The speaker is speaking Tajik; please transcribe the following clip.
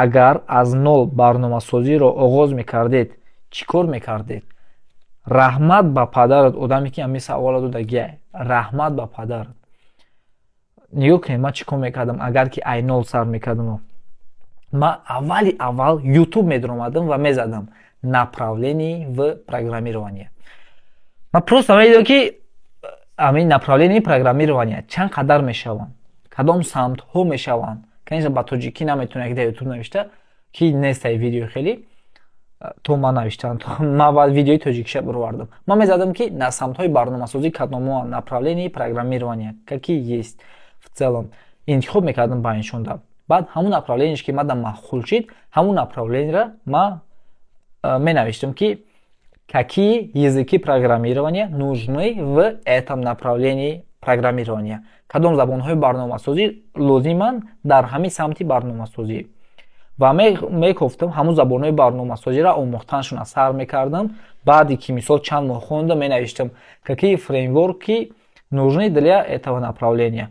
агар аз нол барномасозиро оғоз мекардед чӣ кор мекардед? Раҳмат ба падарат. Одаме ки ҳамин савола додагия раҳмат ба падарат. Нигоҳ кунед ман чӣ кор мекардам агар ки айнол сар мекардам. Ман аввал YouTube медромадам ва мезадам направление в программирование. Ман просто медидам ки ҳамин направление программирование чанд қадар мешаванд, кадом самтҳо мешаванд. Конечно ба тоҷикӣ наметавонад ки дар YouTube навишта ки нест видео хеле то ман навиштам, ман баъд видеои тоҷикиша бировардам. Ман мезадам ки на самтҳои барномасозӣ кадомон направление программирование какие есть в целом. Интихоб мекардам ба иншон дам. Баъд ҳамун направлениеш ки ман маъқул шид, ҳамун направлениеро ман менавиштам ки какие языки программирования нужны в этом направлении программирования. Кадом забонҳои барномасозӣ лозиманд дар ҳамин самти барномасозӣ. Ва мегуфтам ҳамун забонҳои барномасозиро омӯхтанашона сар мекардам. Баъде ки мисол чанд моҳ хондам менавиштам какие фреймворки нужны для этого направления.